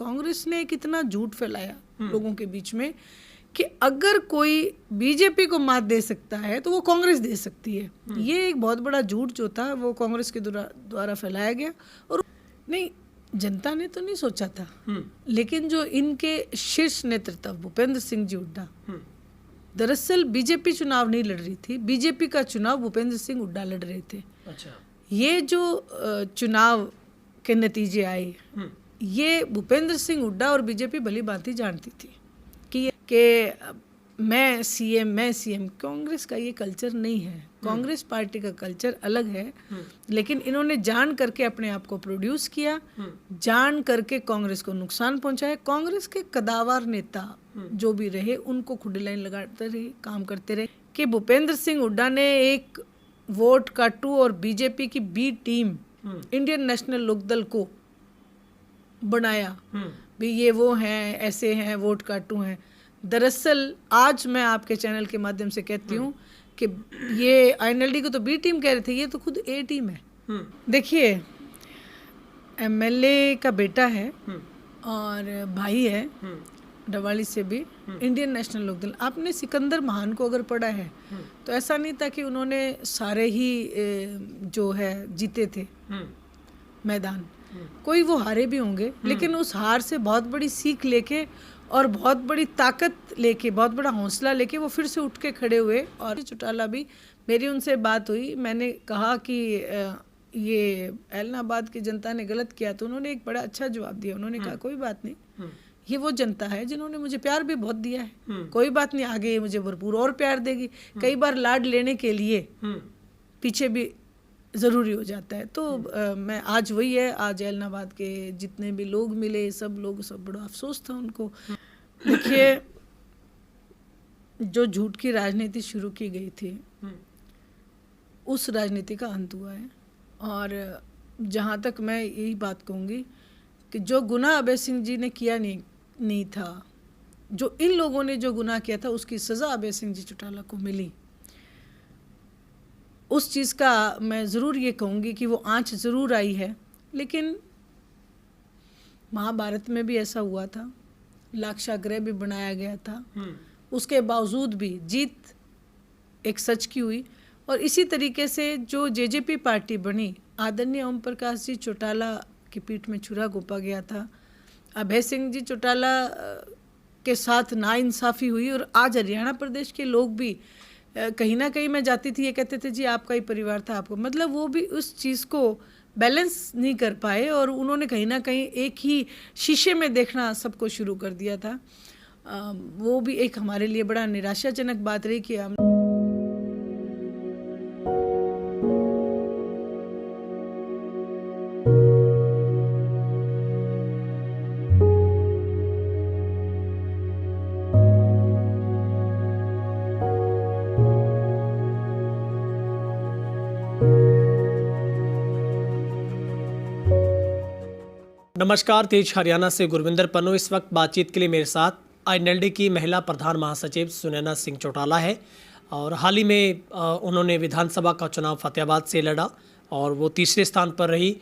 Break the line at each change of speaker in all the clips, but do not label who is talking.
कांग्रेस ने एक इतना झूठ फैलाया लोगों के बीच में कि अगर कोई बीजेपी को मात दे सकता है तो वो कांग्रेस दे सकती है। ये एक बहुत बड़ा झूठ जो था वो कांग्रेस के द्वारा फैलाया गया। और नहीं, जनता ने तो नहीं सोचा था, लेकिन जो इनके शीर्ष नेतृत्व भूपेंद्र सिंह जी हुड्डा, दरअसल बीजेपी चुनाव नहीं लड़ रही थी, बीजेपी का चुनाव भूपेंद्र सिंह हुड्डा लड़ रहे थे।
अच्छा।
ये जो चुनाव के नतीजे आए, ये भूपेंद्र सिंह हुड्डा और बीजेपी भली भांति जानती थी कि मैं सीएम। कांग्रेस का ये कल्चर नहीं है, कांग्रेस पार्टी का कल्चर अलग है। लेकिन इन्होंने जान करके अपने आप को प्रोड्यूस किया, जान करके कांग्रेस को नुकसान पहुंचाया। कांग्रेस के कदावर नेता जो भी रहे उनको खुली लाइन लगाते रहे, काम करते रहे कि भूपेंद्र सिंह हुड्डा ने एक वोट काटू और बीजेपी की B team Indian National Lokdal को बनाया भी, ये वो हैं, ऐसे हैं, वोट काटू हैं। दरअसल आज मैं आपके चैनल के माध्यम से कहती हूँ कि ये आईएनएलडी को तो बी टीम कह रहे थे, ये तो खुद ए टीम है। देखिए, एमएलए का बेटा है और भाई है डवाली से भी, इंडियन नेशनल लोकदल। आपने सिकंदर महान को अगर पढ़ा है तो ऐसा नहीं था कि उन्होंने सारे ही जो है जीते थे मैदान, कोई वो हारे भी होंगे, लेकिन उस हार से बहुत बड़ी सीख लेके और बहुत बड़ी ताकत लेके, बहुत बड़ा हौसला लेके वो फिर से उठ के खड़े हुए। और चौटाला भी, मेरी उनसे बात हुई, मैंने कहा कि ये ऐलनाबाद की जनता ने गलत किया, तो उन्होंने एक बड़ा अच्छा जवाब दिया। उन्होंने कहा कोई बात नहीं, ये वो जनता है जिन्होंने मुझे प्यार भी बहुत दिया है, कोई बात नहीं, आगे मुझे भरपूर और प्यार देगी। कई बार लाड लेने के लिए पीछे भी ज़रूरी हो जाता है। तो मैं आज वही है, आज ऐलनाबाद के जितने भी लोग मिले, सब बड़ा अफसोस था उनको। देखिए, जो झूठ की राजनीति शुरू की गई थी उस राजनीति का अंत हुआ है। और जहाँ तक मैं यही बात कहूँगी कि जो गुनाह अभय सिंह जी ने किया नहीं था, जो इन लोगों ने जो गुनाह किया था उसकी सज़ा अभय सिंह जी चौटाला को मिली। उस चीज़ का मैं ज़रूर ये कहूँगी कि वो आँच ज़रूर आई है। लेकिन महाभारत में भी ऐसा हुआ था, लाक्षागृह भी बनाया गया था, उसके बावजूद भी जीत एक सच की हुई। और इसी तरीके से जो जेजेपी पार्टी बनी, आदरणीय ओम प्रकाश जी चौटाला की पीठ में छुरा घोंपा गया था, अभय सिंह जी चौटाला के साथ नाइंसाफ़ी हुई। और आज हरियाणा प्रदेश के लोग भी कहीं ना कहीं मैं जाती थी, ये कहते थे जी आपका ही परिवार था, आपको, मतलब वो भी उस चीज़ को बैलेंस नहीं कर पाए और उन्होंने कहीं ना कहीं एक ही शीशे में देखना सबको शुरू कर दिया था। वो भी एक हमारे लिए बड़ा निराशाजनक बात रही कि हम
नमस्कार, तेज हरियाणा से गुरविंदर पन्नू। इस वक्त बातचीत के लिए मेरे साथ आईएनएलडी की महिला प्रधान महासचिव सुनैना सिंह चौटाला है। और हाल ही में उन्होंने विधानसभा का चुनाव फतेहाबाद से लड़ा और वो तीसरे स्थान पर रही।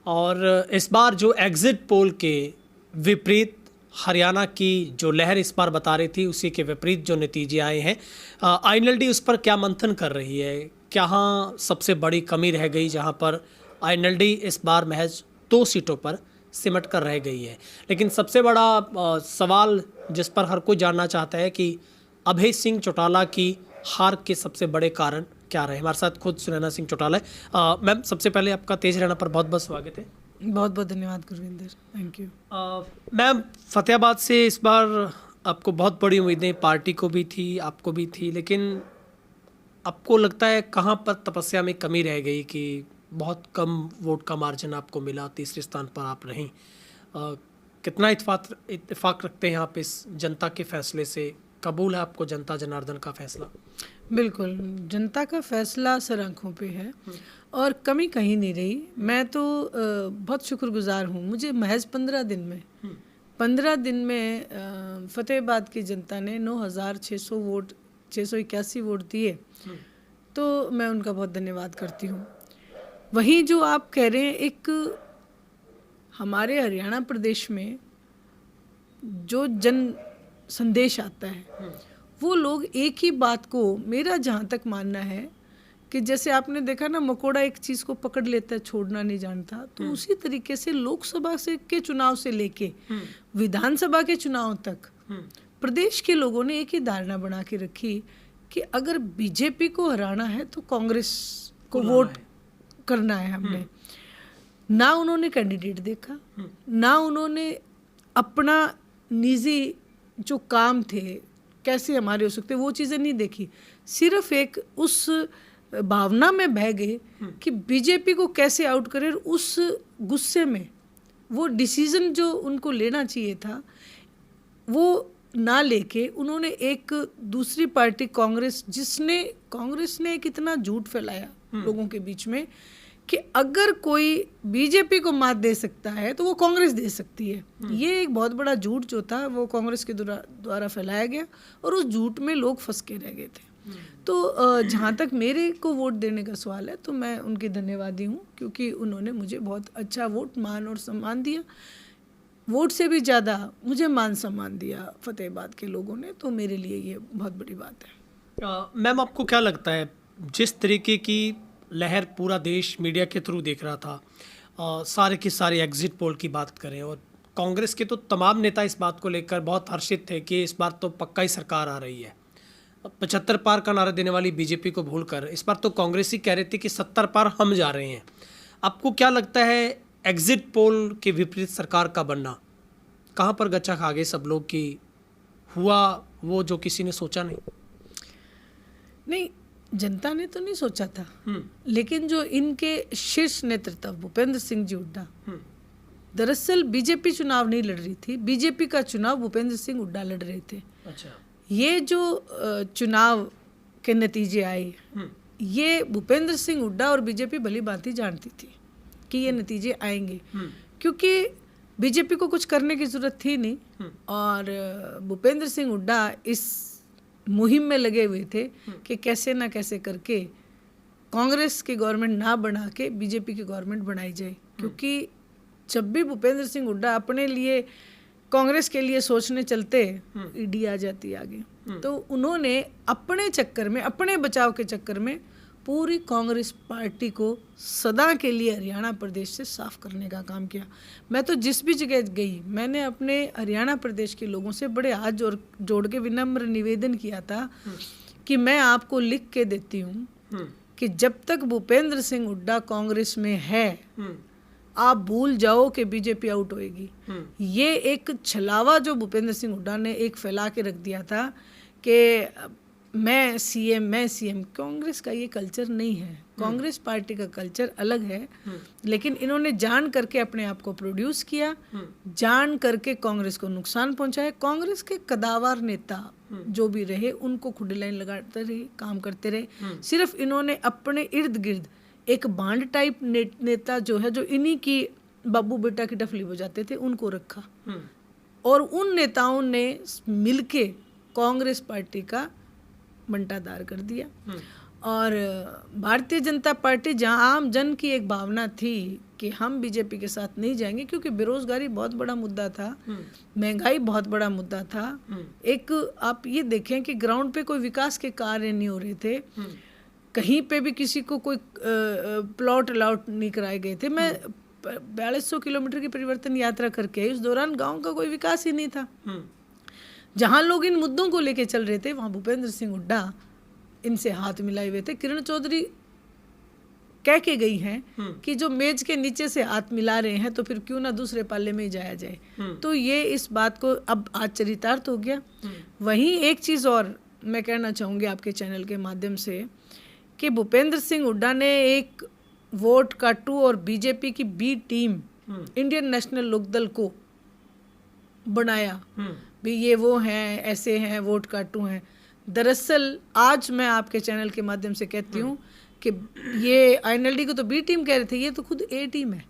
और इस बार जो एग्जिट पोल के विपरीत हरियाणा की जो लहर इस बार बता रही थी, उसी के विपरीत जो नतीजे आए हैं, आईएनएलडी उस पर क्या मंथन कर रही है? कहाँ सबसे बड़ी कमी रह गई जहाँ पर आईएनएलडी इस बार महज 2 सीटों पर सिमट कर रह गई है? लेकिन सबसे बड़ा सवाल जिस पर हर कोई जानना चाहता है कि अभय सिंह चौटाला की हार के सबसे बड़े कारण क्या रहे। हमारे साथ खुद सुनैना सिंह चौटाला है। मैम, सबसे पहले आपका तेज हरियाणा पर बहुत बहुत स्वागत है।
बहुत बहुत धन्यवाद Gurvinder, thank you.
Ma'am, Fatehabad से इस बार आपको बहुत बड़ी उम्मीदें पार्टी को भी थी, आपको भी थी, लेकिन आपको लगता है कहाँ पर तपस्या में कमी रह गई कि बहुत कम वोट का मार्जिन आपको मिला, तीसरे स्थान पर आप रहीं? कितना इत्तेफाक रखते हैं आप इस जनता के फैसले से? कबूल है आपको जनता जनार्दन का फैसला?
बिल्कुल, जनता का फैसला सर आँखों पे है और कमी कहीं नहीं रही। मैं तो बहुत शुक्रगुजार हूँ। मुझे महज 15 दिन में फतेहाबाद की जनता ने 9,600 वोट, 681 वोट दिए, तो मैं उनका बहुत धन्यवाद करती हूँ। वहीं जो आप कह रहे हैं, एक हमारे हरियाणा प्रदेश में जो जन संदेश आता है वो लोग एक ही बात को, मेरा जहाँ तक मानना है कि जैसे आपने देखा ना, मकोड़ा एक चीज़ को पकड़ लेता है, छोड़ना नहीं जानता, तो उसी तरीके से लोकसभा से के चुनाव से लेके विधानसभा के चुनाव तक प्रदेश के लोगों ने एक ही धारणा बना के रखी कि अगर बीजेपी को हराना है तो कांग्रेस को वोट करना है हमने। ना उन्होंने कैंडिडेट देखा, ना उन्होंने अपना निजी जो काम थे कैसे हमारे हो सकते वो चीज़ें नहीं देखी, सिर्फ एक उस भावना में बह गए कि बीजेपी को कैसे आउट करें। उस गुस्से में वो डिसीजन जो उनको लेना चाहिए था वो ना लेके उन्होंने एक दूसरी पार्टी कांग्रेस ने एक इतना झूठ फैलाया लोगों के बीच में कि अगर कोई बीजेपी को मात दे सकता है तो वो कांग्रेस दे सकती है। ये एक बहुत बड़ा झूठ जो था वो कांग्रेस के द्वारा फैलाया गया और उस झूठ में लोग फंस के रह गए थे। तो जहाँ तक मेरे को वोट देने का सवाल है तो मैं उनकी धन्यवादी हूँ, क्योंकि उन्होंने मुझे बहुत अच्छा वोट, मान और सम्मान दिया। वोट से भी ज़्यादा मुझे मान सम्मान दिया फतेहाबाद के लोगों ने, तो मेरे लिए ये बहुत बड़ी बात है।
मैम, आपको क्या लगता है, जिस तरीके की लहर पूरा देश मीडिया के थ्रू देख रहा था, सारे के सारे एग्जिट पोल की बात करें, और कांग्रेस के तो तमाम नेता इस बात को लेकर बहुत हर्षित थे कि इस बार तो पक्का ही सरकार आ रही है, 75 पार का नारा देने वाली बीजेपी को भूलकर इस बार तो कांग्रेस ही कह रहे थे कि 70 पार हम जा रहे हैं। आपको क्या लगता है, एग्जिट पोल के विपरीत सरकार का बनना कहाँ पर गच्चा खा गए सब लोग कि हुआ वो जो किसी ने सोचा
नहीं, जनता ने तो नहीं सोचा था, लेकिन जो इनके शीर्ष नेतृत्व भूपेंद्र सिंह जी हुड्डा, दरअसल बीजेपी चुनाव नहीं लड़ रही थी, बीजेपी का चुनाव भूपेंद्र सिंह हुड्डा लड़ रहे थे।
अच्छा।
ये जो चुनाव के नतीजे आए, ये भूपेंद्र सिंह हुड्डा और बीजेपी भली भांति जानती थी कि ये नतीजे आएंगे, क्योंकि बीजेपी को कुछ करने की जरूरत थी नहीं और भूपेंद्र सिंह हुड्डा इस मुहिम में लगे हुए थे कि कैसे ना कैसे करके कांग्रेस की गवर्नमेंट ना बना के बीजेपी की गवर्नमेंट बनाई जाए। क्योंकि जब भी भूपेंद्र सिंह हुड्डा अपने लिए कांग्रेस के लिए सोचने चलते, ईडी आ जाती आगे, तो उन्होंने अपने चक्कर में, अपने बचाव के चक्कर में पूरी कांग्रेस पार्टी को सदा के लिए हरियाणा प्रदेश से साफ करने का काम किया। मैं तो जिस भी जगह गई, मैंने अपने हरियाणा प्रदेश के लोगों से बड़े हाथ जोड़ के विनम्र निवेदन किया था कि मैं आपको लिख के देती हूँ कि जब तक भूपेंद्र सिंह हुड्डा कांग्रेस में है आप भूल जाओ कि बीजेपी आउट होएगी। ये एक छलावा जो भूपेंद्र सिंह हुड्डा ने एक फैला के रख दिया था कि मैं सीएम, कांग्रेस का ये कल्चर नहीं है। कांग्रेस पार्टी का कल्चर अलग है, लेकिन इन्होंने जान करके अपने आप को प्रोड्यूस किया, जान करके कांग्रेस को नुकसान पहुंचाया। कांग्रेस के कदावर नेता जो भी रहे उनको खुद लाइन लगाते रहे, काम करते रहे। सिर्फ इन्होंने अपने इर्द गिर्द एक बांड टाइप नेता जो है, जो इन्हीं की बाबू बेटा की डफली बजाते थे, उनको रखा और उन नेताओं ने मिलके कांग्रेस पार्टी का बंटाधार कर दिया। और भारतीय जनता पार्टी, जहां आम जन की एक भावना थी कि हम बीजेपी के साथ नहीं जाएंगे, क्योंकि बेरोजगारी बहुत बड़ा मुद्दा था, महंगाई बहुत बड़ा मुद्दा था। एक आप ये देखें कि ग्राउंड पे कोई विकास के कार्य नहीं हो रहे थे, कहीं पे भी किसी को कोई प्लॉट अलाउट नहीं कराए गए थे। मैं 4200 किलोमीटर की परिवर्तन यात्रा करके आई, उस दौरान गाँव का कोई विकास ही नहीं था। जहां लोग इन मुद्दों को लेके चल रहे थे, वहां भूपेंद्र सिंह हुड्डा इनसे हाथ मिलाए हुए थे। किरण चौधरी कह के गई हैं कि जो मेज के नीचे से हाथ मिला रहे हैं तो फिर क्यों ना दूसरे पाले में ही जाया जाए। तो ये इस बात को अब आज चरितार्थ हो गया। वहीं एक चीज़ और मैं कहना चाहूँगी आपके चैनल के माध्यम से कि भूपेंद्र सिंह हुड्डा ने एक वोट काटू और बीजेपी की B team Indian National Lokdal को बनाया भी, ये वो हैं, ऐसे हैं, वोट काटू हैं। दरअसल आज मैं आपके चैनल के माध्यम से कहती हूँ कि ये आईएनएलडी को तो बी टीम कह रहे थे, ये तो खुद ए टीम है।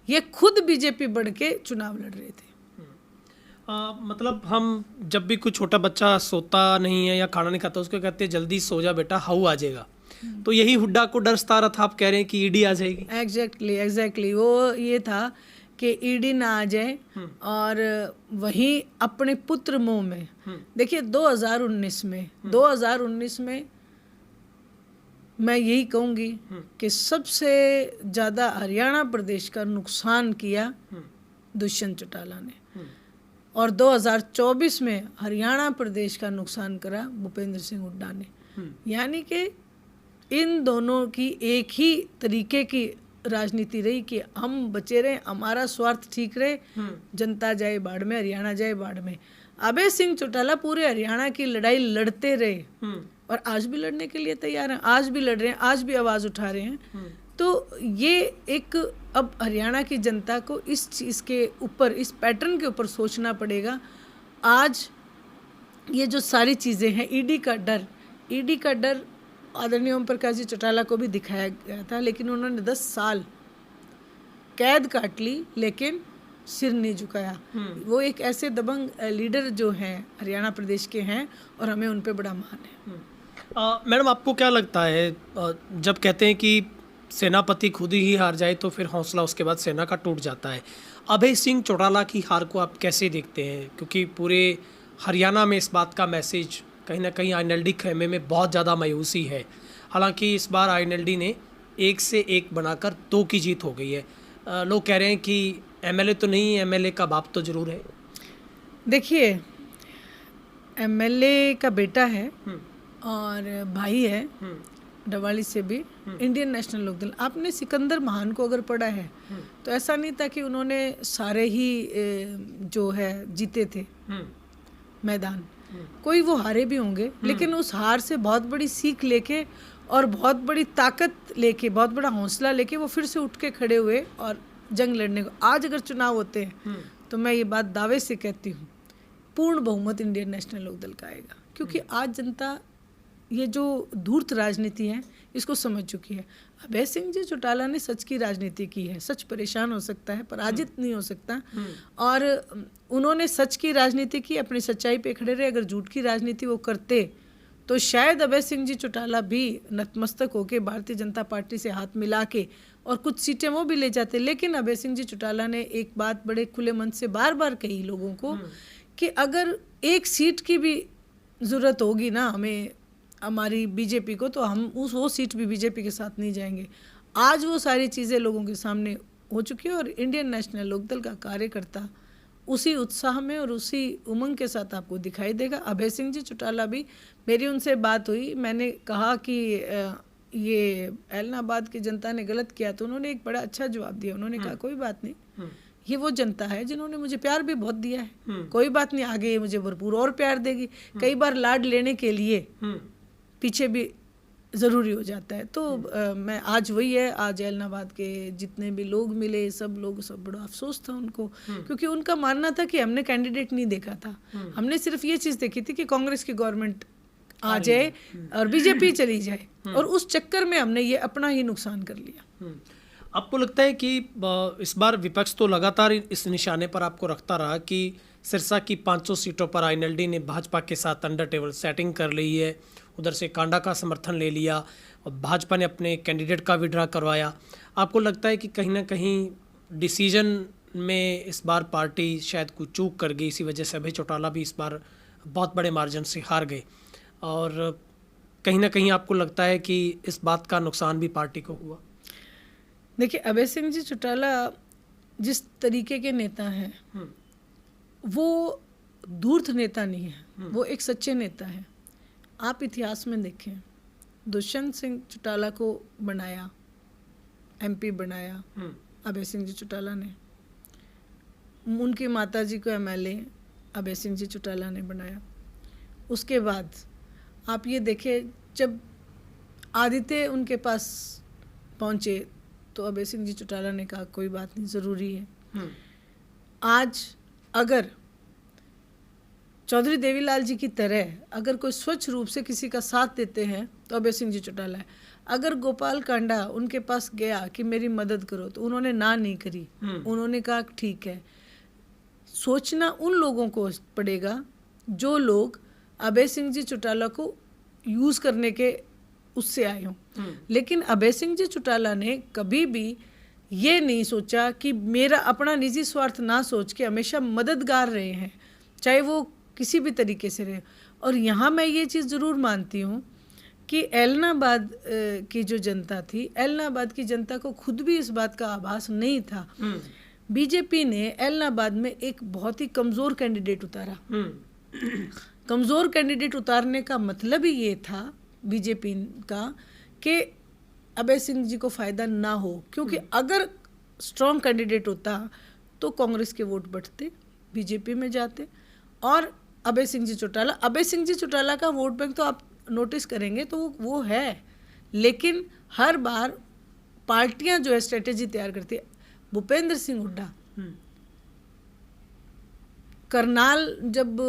ये खुद बीजेपी बढ़ के चुनाव लड़ रहे थे।
मतलब हम जब भी कोई छोटा बच्चा सोता नहीं है या खाना नहीं खाता, उसको कहते हैं जल्दी सो जा बेटा, हाउ आ जाएगा। तो यही हुड्डा को डर सता रहा था, आप कह रहे हैं कि ईडी आ जाएगी।
एग्जैक्टली वो ये था कि ईडी ना आ जाए और वहीं अपने पुत्र मुंह में। देखिए 2019 में मैं यही कहूँगी कि सबसे ज़्यादा हरियाणा प्रदेश का नुकसान किया दुष्यंत चौटाला ने, और 2024 में हरियाणा प्रदेश का नुकसान करा भूपेंद्र सिंह हुड्डा ने। यानी कि इन दोनों की एक ही तरीके की राजनीति रही कि हम बचे रहे, हमारा स्वार्थ ठीक रहे, जनता जाए बाढ़ में, हरियाणा जाए बाढ़ में। अभय सिंह चौटाला पूरे हरियाणा की लड़ाई लड़ते रहे और आज भी लड़ने के लिए तैयार हैं, आज भी लड़ रहे हैं, आज भी आवाज़ उठा रहे हैं। तो ये एक अब हरियाणा की जनता को इस चीज़ के ऊपर, इस पैटर्न के ऊपर सोचना पड़ेगा। आज ये जो सारी चीज़ें हैं, ईडी का डर आदरणीय ओम प्रकाश जी चौटाला को भी दिखाया गया था, लेकिन उन्होंने 10 साल कैद काट ली लेकिन सिर नहीं झुकाया। वो एक ऐसे दबंग लीडर जो हैं हरियाणा प्रदेश के हैं और हमें उन पे बड़ा मान है।
मैडम, आपको क्या लगता है, जब कहते हैं कि सेनापति खुद ही हार जाए तो फिर हौसला उसके बाद सेना का टूट जाता है, अभय सिंह चौटाला की हार को आप कैसे देखते हैं? क्योंकि पूरे हरियाणा में इस बात का मैसेज कहीं ना कहीं आईएनएलडी खेमे में बहुत ज़्यादा मायूसी है। हालांकि इस बार आईएनएलडी ने 1 से 1 बनाकर 2 की जीत हो गई है। लोग कह रहे हैं कि एमएलए तो नहीं, एमएलए का बाप तो ज़रूर है।
देखिए, एमएलए का बेटा है और भाई है डवाली से भी, इंडियन नेशनल लोकदल। आपने सिकंदर महान को अगर पढ़ा है तो ऐसा नहीं था कि उन्होंने सारे ही जो है जीते थे मैदान, कोई वो हारे भी होंगे, लेकिन उस हार से बहुत बड़ी सीख लेके और बहुत बड़ी ताकत लेके, बहुत बड़ा हौसला लेके वो फिर से उठ के खड़े हुए और जंग लड़ने को। आज अगर चुनाव होते हैं तो मैं ये बात दावे से कहती हूँ, पूर्ण बहुमत इंडियन नेशनल लोकदल का आएगा, क्योंकि आज जनता ये जो धूर्त राजनीति है इसको समझ चुकी है। अभय सिंह जी चौटाला ने सच की राजनीति की है। सच परेशान हो सकता है, पराजित नहीं हो सकता, और उन्होंने सच की राजनीति की, अपनी सच्चाई पे खड़े रहे। अगर झूठ की राजनीति वो करते तो शायद अभय सिंह जी चौटाला भी नतमस्तक होकर भारतीय जनता पार्टी से हाथ मिला के और कुछ सीटें वो भी ले जाते। लेकिन अभय सिंह जी चौटाला ने एक बात बड़े खुले मन से बार बार कही लोगों को कि अगर एक सीट की भी ज़रूरत होगी ना हमें, हमारी बीजेपी को, तो हम वो सीट भी बीजेपी के साथ नहीं जाएंगे। आज वो सारी चीज़ें लोगों के सामने हो चुकी है और इंडियन नेशनल लोकदल का कार्यकर्ता उसी उत्साह में और उसी उमंग के साथ आपको दिखाई देगा। अभय सिंह जी चौटाला भी, मेरी उनसे बात हुई, मैंने कहा कि ये ऐलनाबाद की जनता ने गलत किया, तो उन्होंने एक बड़ा अच्छा जवाब दिया। उन्होंने कहा कोई बात नहीं, ये वो जनता है जिन्होंने मुझे प्यार भी बहुत दिया है, कोई बात नहीं, आगे ये मुझे भरपूर और प्यार देगी। कई बार लाड लेने के लिए पीछे भी ज़रूरी हो जाता है। तो मैं आज वही है, आज ऐलनाबाद के जितने भी लोग मिले, सब बड़ा अफसोस था उनको, क्योंकि उनका मानना था कि हमने कैंडिडेट नहीं देखा था, हमने सिर्फ ये चीज़ देखी थी कि कांग्रेस की गवर्नमेंट आ जाए और बीजेपी चली जाए, और उस चक्कर में हमने ये अपना ही नुकसान कर लिया।
आपको लगता है कि इस बार विपक्ष तो लगातार इस निशाने पर आपको रखता रहा कि सिरसा की 500 सीटों पर आईएनएलडी ने भाजपा के साथ अंडर टेबल सेटिंग कर ली है, उधर से कांडा का समर्थन ले लिया और भाजपा ने अपने कैंडिडेट का विड्रा करवाया। आपको लगता है कि कहीं ना कहीं डिसीजन में इस बार पार्टी शायद कुछ चूक कर गई, इसी वजह से अभय चौटाला भी इस बार बहुत बड़े मार्जिन से हार गए, और कहीं ना कहीं आपको लगता है कि इस बात का नुकसान भी पार्टी को हुआ?
देखिए, अभय सिंह जी चौटाला जिस तरीके के नेता हैं वो धूर्त नेता नहीं है, वो एक सच्चे नेता है। आप इतिहास में देखें, दुष्यंत सिंह चौटाला को बनाया, एमपी बनाया अभय सिंह जी चौटाला ने, उनकी माताजी को एमएलए अभय सिंह जी चौटाला ने बनाया। उसके बाद आप ये देखें, जब आदित्य उनके पास पहुँचे तो अभय सिंह जी चौटाला ने कहा कोई बात नहीं, ज़रूरी है। आज अगर चौधरी देवीलाल जी की तरह अगर कोई स्वच्छ रूप से किसी का साथ देते हैं तो अभय सिंह जी चौटाला है। अगर गोपाल कांडा उनके पास गया कि मेरी मदद करो तो उन्होंने ना नहीं करी, उन्होंने कहा ठीक है। सोचना उन लोगों को पड़ेगा जो लोग अभय सिंह जी चौटाला को यूज़ करने के उससे आए हों। लेकिन अभय सिंह जी चौटाला ने कभी भी ये नहीं सोचा कि मेरा अपना निजी स्वार्थ ना सोच के हमेशा मददगार रहे हैं, चाहे वो किसी भी तरीके से रहे। और यहाँ मैं ये चीज़ ज़रूर मानती हूँ कि एलनाबाद की जो जनता थी, एलनाबाद की जनता को खुद भी इस बात का आभास नहीं था। बीजेपी ने एलनाबाद में एक बहुत ही कमज़ोर कैंडिडेट उतारा। कमज़ोर कैंडिडेट उतारने का मतलब ही ये था बीजेपी का कि अभय सिंह जी को फ़ायदा ना हो, क्योंकि अगर स्ट्रॉन्ग कैंडिडेट होता तो कांग्रेस के वोट बढ़ते, बीजेपी में जाते। और अभय सिंह जी चौटाला का वोट बैंक तो आप नोटिस करेंगे तो वो है, लेकिन हर बार पार्टियां जो है स्ट्रेटेजी तैयार करती है। भूपेंद्र सिंह हुड्डा करनाल जब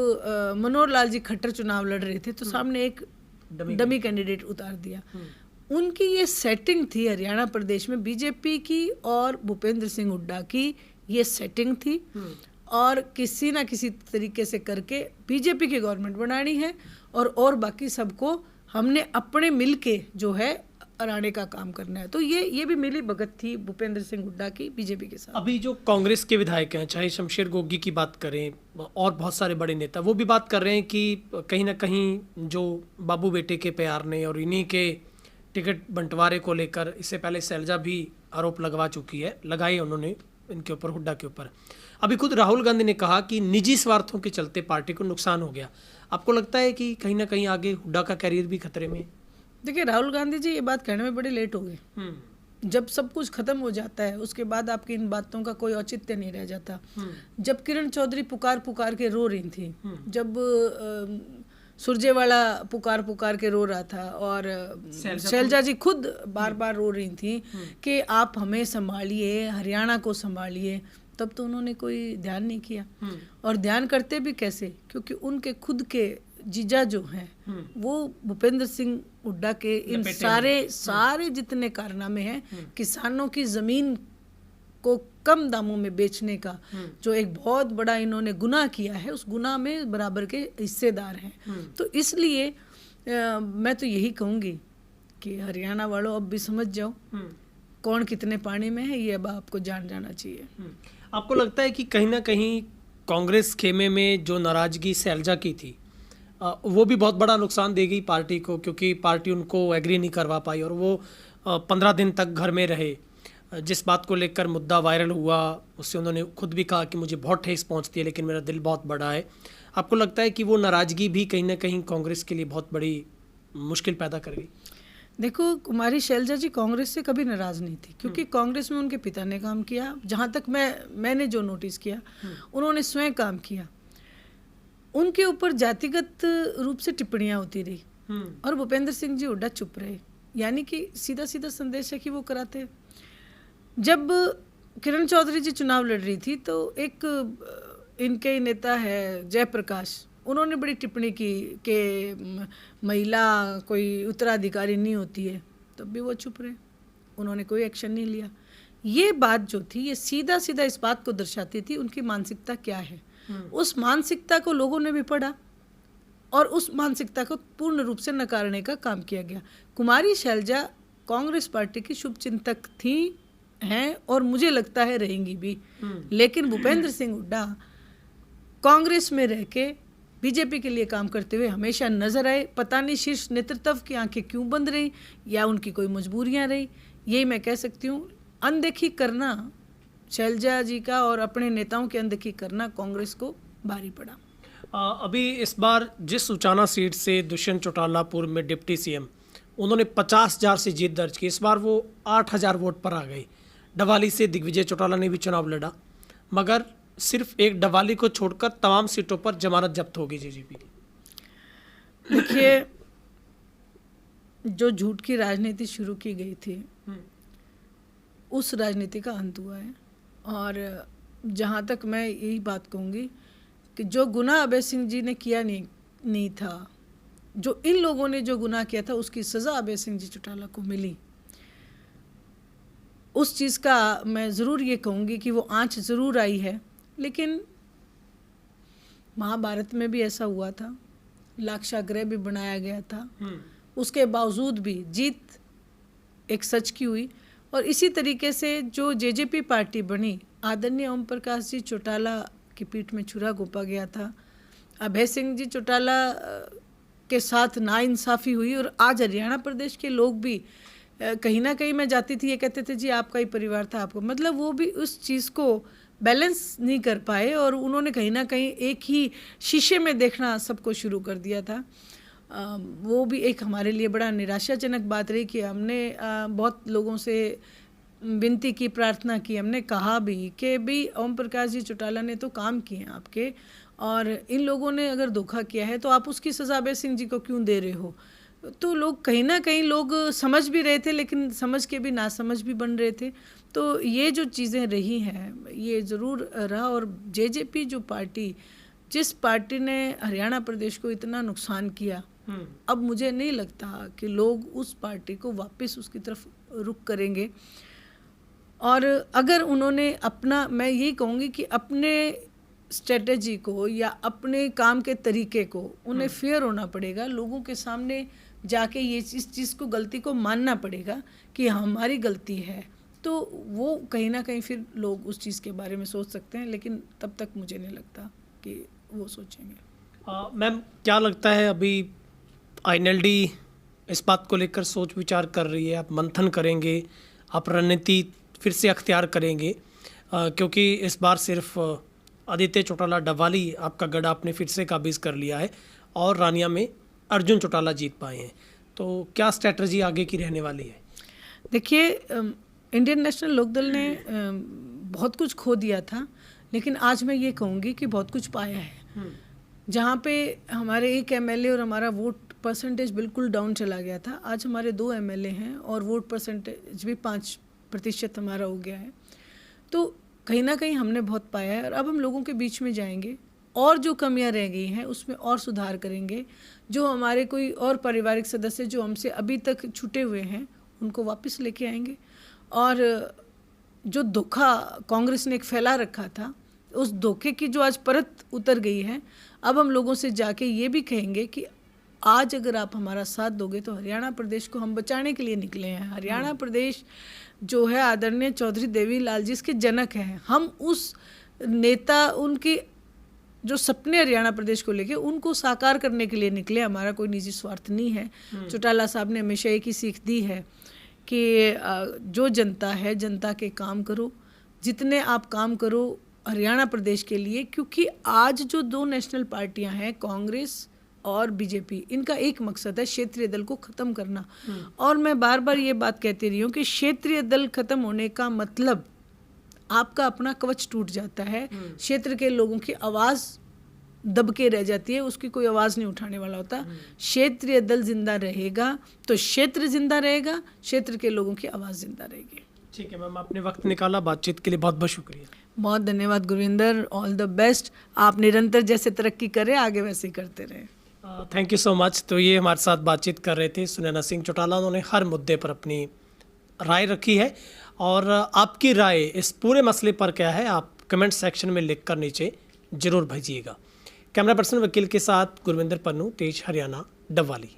मनोहर लाल जी खट्टर चुनाव लड़ रहे थे तो सामने एक डमी कैंडिडेट उतार दिया। उनकी ये सेटिंग थी हरियाणा प्रदेश में बीजेपी की और भूपेंद्र सिंह हुड्डा की ये सेटिंग थी, और किसी ना किसी तरीके से करके बीजेपी की गवर्नमेंट बनानी है और बाकी सबको हमने अपने मिलके जो है हराने का काम करना है। तो ये भी मिली भगत थी भूपेंद्र सिंह हुड्डा की बीजेपी के साथ।
अभी जो कांग्रेस के विधायक हैं, चाहे शमशेर गोगी की बात करें और बहुत सारे बड़े नेता, वो भी बात कर रहे हैं कि कहीं ना कहीं जो बाबू बेटे के प्यार ने और इन्हीं के टिकट बंटवारे को लेकर इससे पहले शैलजा भी आरोप लगाए उन्होंने इनके ऊपर, हुड्डा के ऊपर। अभी खुद राहुल गांधी ने कहा कि निजी स्वार्थों के चलते पार्टी को नुकसान हो गया। आपको लगता है कि कहीं ना कहीं आगे हुड्डा का कैरियर भी खतरे में?
देखिए, राहुल गांधी जी ये बात कहने में बड़े लेट हो गए। जब सब कुछ खत्म हो जाता है उसके बाद आपकी इन बातों का कोई औचित्य नहीं रह जाता। जब किरण चौधरी पुकार के रो रही थी, जब सुरजेवाला पुकार के रो रहा था, और शैलजा जी खुद बार बार रो रही थी कि आप हमें संभालिए, हरियाणा को संभालिए, तब तो उन्होंने कोई ध्यान नहीं किया। और ध्यान करते भी कैसे, क्योंकि उनके खुद के जीजा जो हैं वो भूपेंद्र सिंह हुड्डा के इन सारे जितने कारनामे हैं, किसानों की जमीन को कम दामों में बेचने का जो एक बहुत बड़ा इन्होंने गुनाह किया है, उस गुनाह में बराबर के हिस्सेदार हैं। तो इसलिए मैं तो यही कहूँगी कि हरियाणा वालों अब भी समझ जाओ कौन कितने पानी में है, ये अब आपको जान जाना चाहिए।
आपको लगता है कि कहीं ना कहीं कांग्रेस खेमे में जो नाराजगी शैलजा की थी वो भी बहुत बड़ा नुकसान देगी पार्टी को, क्योंकि पार्टी उनको एग्री नहीं करवा पाई और वो 15 दिन तक घर में रहे। जिस बात को लेकर मुद्दा वायरल हुआ उससे उन्होंने खुद भी कहा कि मुझे बहुत ठेस पहुंचती है, लेकिन मेरा दिल बहुत बड़ा है। आपको लगता है कि वो नाराज़गी भी कहीं ना कहीं कांग्रेस के लिए बहुत बड़ी मुश्किल पैदा कर गई?
देखो, कुमारी शैलजा जी कांग्रेस से कभी नाराज़ नहीं थी, क्योंकि कांग्रेस में उनके पिता ने काम किया। जहाँ तक मैंने जो नोटिस किया, उन्होंने स्वयं काम किया। उनके ऊपर जातिगत रूप से टिप्पणियाँ होती रही और भूपेंद्र सिंह जी हुड्डा चुप रहे, यानी कि सीधा सीधा संदेश है कि वो कराते। जब किरण चौधरी जी चुनाव लड़ रही थी तो एक इनके ही नेता है जयप्रकाश, उन्होंने बड़ी टिप्पणी की कि महिला कोई उत्तराधिकारी नहीं होती है, तब भी वो चुप रहे, उन्होंने कोई एक्शन नहीं लिया। ये बात जो थी ये सीधा सीधा इस बात को दर्शाती थी उनकी मानसिकता क्या है। उस मानसिकता को लोगों ने भी पढ़ा और उस मानसिकता को पूर्ण रूप से नकारने का काम किया गया। कुमारी शैलजा कांग्रेस पार्टी की शुभचिंतक थी, हैं, और मुझे लगता है रहेंगी भी। लेकिन भूपेंद्र सिंह हुड्डा कांग्रेस में रह के बीजेपी के लिए काम करते हुए हमेशा नजर आए। पता नहीं शीर्ष नेतृत्व की आंखें क्यों बंद रही या उनकी कोई मजबूरियां रही, यही मैं कह सकती हूँ। अनदेखी करना शैलजा जी का और अपने नेताओं की अनदेखी करना कांग्रेस को भारी पड़ा।
अभी इस बार जिस उचाना सीट से दुष्यंत चौटाला पूर्व में डिप्टी सीएम, उन्होंने 50,000 से जीत दर्ज की। इस बार वो 8,000 वोट पर आ गई। डवाली से दिग्विजय चौटाला ने भी चुनाव लड़ा, मगर सिर्फ एक डवाली को छोड़कर तमाम सीटों पर जमानत जब्त होगी जेजेपी की।
देखिए, जो झूठ की राजनीति शुरू की गई थी उस राजनीति का अंत हुआ है। और जहाँ तक मैं यही बात कहूँगी कि जो गुनाह अभय सिंह जी ने किया नहीं था, जो इन लोगों ने जो गुनाह किया था उसकी सज़ा अभय सिंह जी चौटाला को मिली। उस चीज़ का मैं ज़रूर ये कहूँगी कि वो आंच ज़रूर आई है, लेकिन महाभारत में भी ऐसा हुआ था, लाक्षागृह भी बनाया गया था, उसके बावजूद भी जीत एक सच की हुई। और इसी तरीके से जो जेजेपी पार्टी बनी, आदरणीय ओम प्रकाश जी चौटाला की पीठ में छुरा घोंपा गया था, अभय सिंह जी चौटाला के साथ नाइंसाफ़ी हुई, और आज हरियाणा प्रदेश के लोग भी कहीं ना कहीं मैं जाती थी, ये कहते थे जी आपका ही परिवार था, आपको मतलब वो भी उस चीज़ को बैलेंस नहीं कर पाए, और उन्होंने कहीं ना कहीं एक ही शीशे में देखना सबको शुरू कर दिया था। वो भी एक हमारे लिए बड़ा निराशाजनक बात रही कि हमने बहुत लोगों से विनती की, प्रार्थना की, हमने कहा भी कि भाई ओम प्रकाश जी चौटाला ने तो काम किए हैं आपके, और इन लोगों ने अगर धोखा किया है तो आप उसकी सज़ा अभय सिंह जी को क्यों दे रहे हो। तो लोग कहीं ना कहीं लोग समझ भी रहे थे, लेकिन समझ के भी नासमझ भी बन रहे थे। तो ये जो चीज़ें रही हैं ये ज़रूर रहा। और जेजेपी जो पार्टी, जिस पार्टी ने हरियाणा प्रदेश को इतना नुकसान किया, अब मुझे नहीं लगता कि लोग उस पार्टी को वापस उसकी तरफ रुख करेंगे। और अगर उन्होंने अपना, मैं यही कहूँगी कि अपने स्ट्रेटजी को या अपने काम के तरीके को उन्हें फेयर होना पड़ेगा, लोगों के सामने जाके ये इस चीज़ को, गलती को मानना पड़ेगा कि हमारी गलती है, तो वो कहीं ना कहीं फिर लोग उस चीज़ के बारे में सोच सकते हैं, लेकिन तब तक मुझे नहीं लगता कि वो सोचेंगे।
मैम, क्या लगता है अभी आईएनएलडी इस बात को लेकर सोच विचार कर रही है, आप मंथन करेंगे, आप रणनीति फिर से अख्तियार करेंगे, क्योंकि इस बार सिर्फ आदित्य चौटाला डवाली आपका गढ़ आपने फिर से काबिज कर लिया है और रानिया में अर्जुन चौटाला जीत पाए हैं, तो क्या स्ट्रैटेजी आगे की रहने वाली है?
देखिए, इंडियन नेशनल लोकदल ने बहुत कुछ खो दिया था, लेकिन आज मैं ये कहूँगी कि बहुत कुछ पाया है। जहाँ पे हमारे एक एमएलए और हमारा वोट परसेंटेज बिल्कुल डाउन चला गया था, आज हमारे 2 एमएलए हैं और वोट परसेंटेज भी 5% हमारा हो गया है। तो कहीं ना कहीं हमने बहुत पाया है, और अब हम लोगों के बीच में जाएंगे और जो कमियां रह गई हैं उसमें और सुधार करेंगे। जो हमारे कोई और पारिवारिक सदस्य जो हमसे अभी तक छूटे हुए हैं उनको वापस लेके आएंगे, और जो धोखा कांग्रेस ने एक फैला रखा था, उस धोखे की जो आज परत उतर गई है, अब हम लोगों से जाके ये भी कहेंगे कि आज अगर आप हमारा साथ दोगे तो हरियाणा प्रदेश को हम बचाने के लिए निकले हैं। हरियाणा प्रदेश जो है आदरणीय चौधरी देवीलाल जी इसके जनक हैं। हम उस नेता, उनकी जो सपने हरियाणा प्रदेश को लेके, उनको साकार करने के लिए निकले। हमारा कोई निजी स्वार्थ नहीं है। चौटाला साहब ने हमेशा एक ही सीख दी है कि जो जनता है, जनता के काम करो, जितने आप काम करो हरियाणा प्रदेश के लिए, क्योंकि आज जो 2 नेशनल पार्टियां हैं, कांग्रेस और बीजेपी, इनका एक मकसद है क्षेत्रीय दल को ख़त्म करना। और मैं बार बार ये बात कहती रही हूँ कि क्षेत्रीय दल ख़त्म होने का मतलब आपका अपना कवच टूट जाता है, क्षेत्र के लोगों की आवाज़ दब के रह जाती है, उसकी कोई आवाज़ नहीं उठाने वाला होता। क्षेत्रीय दल जिंदा रहेगा तो क्षेत्र जिंदा रहेगा, क्षेत्र के लोगों की आवाज़ जिंदा रहेगी।
ठीक है मैम, आपने वक्त निकाला बातचीत के लिए, बहुत बहुत शुक्रिया।
बहुत धन्यवाद गुरविंदर, ऑल द बेस्ट। आप निरंतर जैसे तरक्की करें, आगे वैसे ही करते रहें।
Thank you so much. तो ये हमारे साथ बातचीत कर रहे थे सुनैना सिंह चौटाला। उन्होंने हर मुद्दे पर अपनी राय रखी है, और आपकी राय इस पूरे मसले पर क्या है आप कमेंट सेक्शन में लिखकर नीचे ज़रूर भेजिएगा। कैमरा पर्सन वकील के साथ गुरविंदर पन्नू, तेज हरियाणा, डबवाली।